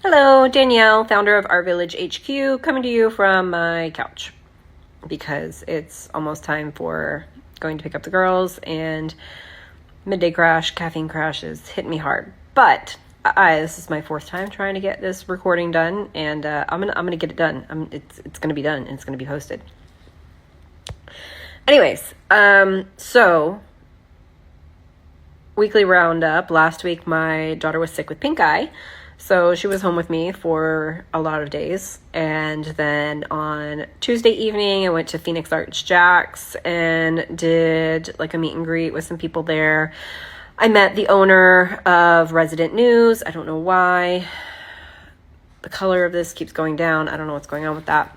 Hello, Danielle, founder of OurVillageHQ, coming to you from my couch because it's almost time for going to pick up the girls and midday crash, caffeine crash is hitting me hard. But this is my fourth time trying to get this recording done, and I'm gonna get it done. It's gonna be done and it's gonna be posted. Anyways, so weekly roundup. Last week my daughter was sick with pink eye. So she was home with me for a lot of days. And then on Tuesday evening, I went to Phoenix Arts Jack's and did like a meet and greet with some people there. I met the owner of Resident News. I don't know why. The color of this keeps going down. I don't know what's going on with that.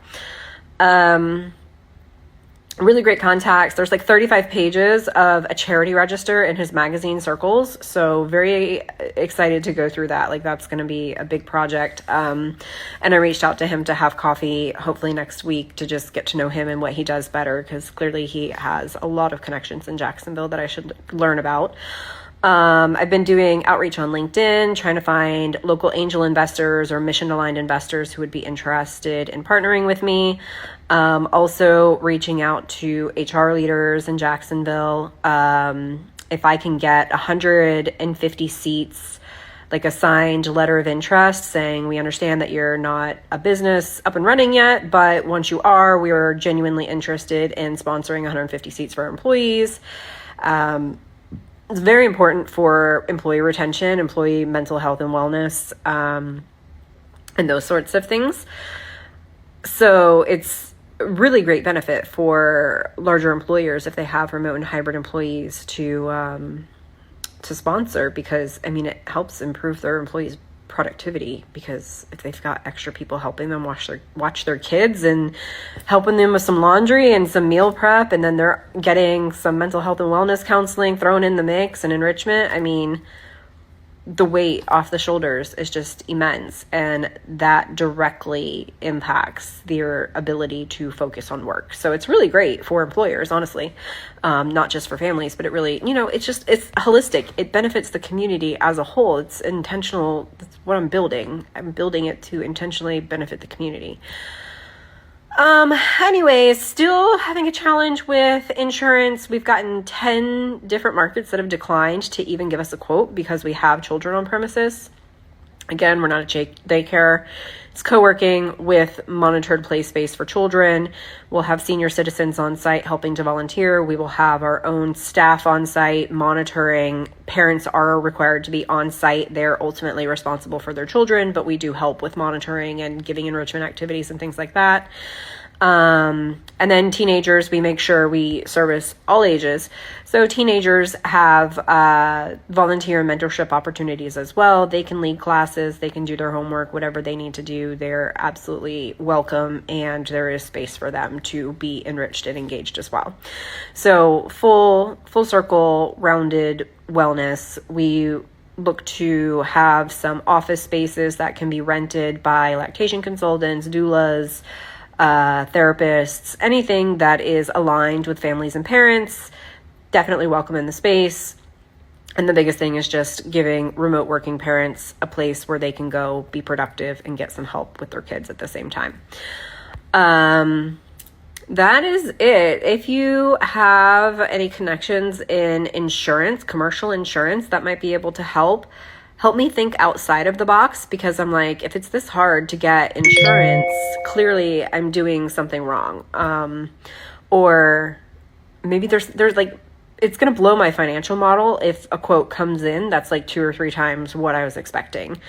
Really great contacts. There's like 35 pages of a charity register in his magazine Circles. So very excited to go through that. Like that's going to be a big project. And I reached out to him to have coffee, hopefully next week, to just get to know him and what he does better. Because clearly he has a lot of connections in Jacksonville that I should learn about. I've been doing outreach on LinkedIn, trying to find local angel investors or mission-aligned investors who would be interested in partnering with me. Also reaching out to HR leaders in Jacksonville. If I can get 150 seats, like a signed letter of interest saying, we understand that you're not a business up and running yet, but once you are, we are genuinely interested in sponsoring 150 seats for our employees. It's very important for employee retention, employee mental health and wellness, and those sorts of things. So it's really great benefit for larger employers if they have remote and hybrid employees to sponsor, because I mean it helps improve their employees' productivity, because if they've got extra people helping them watch their kids and helping them with some laundry and some meal prep, and then they're getting some mental health and wellness counseling thrown in the mix and enrichment, I mean the weight off the shoulders is just immense, and that directly impacts their ability to focus on work. So it's really great for employers, honestly, not just for families, but it really, it's holistic. It benefits the community as a whole. It's intentional. That's what I'm building. I'm building it to intentionally benefit the community. Anyways, still having a challenge with insurance. We've gotten 10 different markets that have declined to even give us a quote because we have children on premises. Again, we're not a daycare. It's co-working with monitored play space for children. We'll have senior citizens on site helping to volunteer. We will have our own staff on site monitoring. Parents are required to be on site. They're ultimately responsible for their children, but we do help with monitoring and giving enrichment activities and things like that. And then teenagers, we make sure we service all ages. So teenagers have volunteer and mentorship opportunities as well. They can lead classes, they can do their homework, whatever they need to do. They're absolutely welcome, and there is space for them to be enriched and engaged as well. So full circle, rounded wellness. We look to have some office spaces that can be rented by lactation consultants, doulas, therapists, anything that is aligned with families and parents. Definitely welcome in the space. And the biggest thing is just giving remote working parents a place where they can go be productive and get some help with their kids at the same time. That is it. If you have any connections in insurance, commercial insurance that might be able to help me think outside of the box, because I'm like, if it's this hard to get insurance, clearly I'm doing something wrong. Or maybe there's like, it's going to blow my financial model if a quote comes in that's like 2 or 3 times what I was expecting.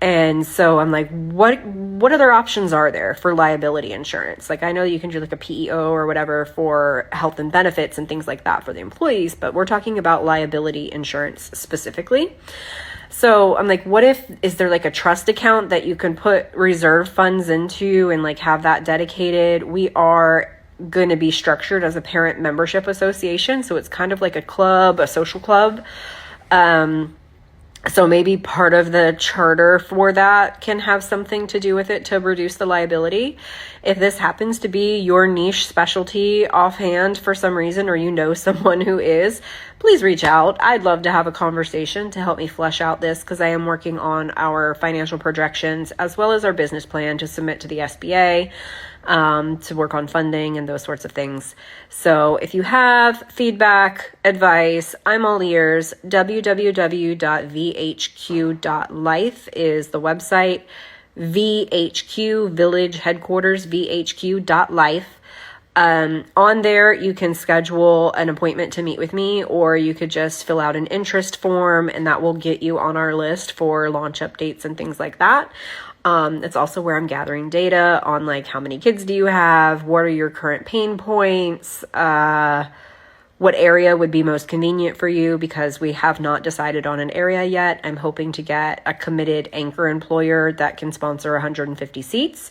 And so I'm like, what other options are there for liability insurance? Like, I know you can do like a PEO or whatever for health and benefits and things like that for the employees, but we're talking about liability insurance specifically. So I'm like, is there like a trust account that you can put reserve funds into and like have that dedicated? We are going to be structured as a parent membership association. So it's kind of like a club, a social club. So maybe part of the charter for that can have something to do with it to reduce the liability. If this happens to be your niche specialty offhand for some reason, or someone who is, please reach out. I'd love to have a conversation to help me flesh out this, because I am working on our financial projections as well as our business plan to submit to the SBA, to work on funding and those sorts of things. So if you have feedback, advice, I'm all ears. www.vhq.life is the website. VHQ, Village Headquarters, VHQ.life. On there, you can schedule an appointment to meet with me, or you could just fill out an interest form, and that will get you on our list for launch updates and things like that. It's also where I'm gathering data on like how many kids do you have, what are your current pain points, what area would be most convenient for you, because we have not decided on an area yet. I'm hoping to get a committed anchor employer that can sponsor 150 seats.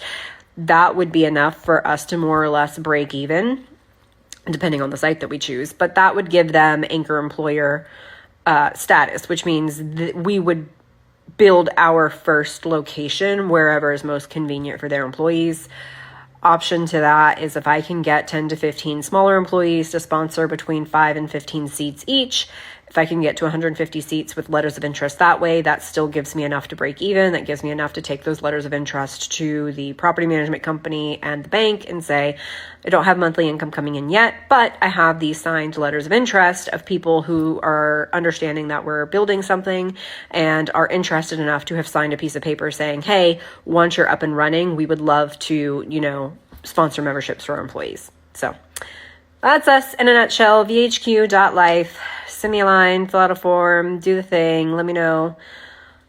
That would be enough for us to more or less break even, depending on the site that we choose. But that would give them anchor employer status, which means that we would build our first location wherever is most convenient for their employees. Option to that is if I can get 10 to 15 smaller employees to sponsor between 5 and 15 seats each. If I can get to 150 seats with letters of interest that way, that still gives me enough to break even. That gives me enough to take those letters of interest to the property management company and the bank and say, I don't have monthly income coming in yet, but I have these signed letters of interest of people who are understanding that we're building something and are interested enough to have signed a piece of paper saying, hey, once you're up and running, we would love to, sponsor memberships for our employees. So that's us in a nutshell. VHQ.life. Send me a line, fill out a form, do the thing. Let me know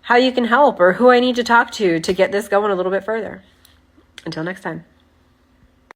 how you can help or who I need to talk to get this going a little bit further. Until next time.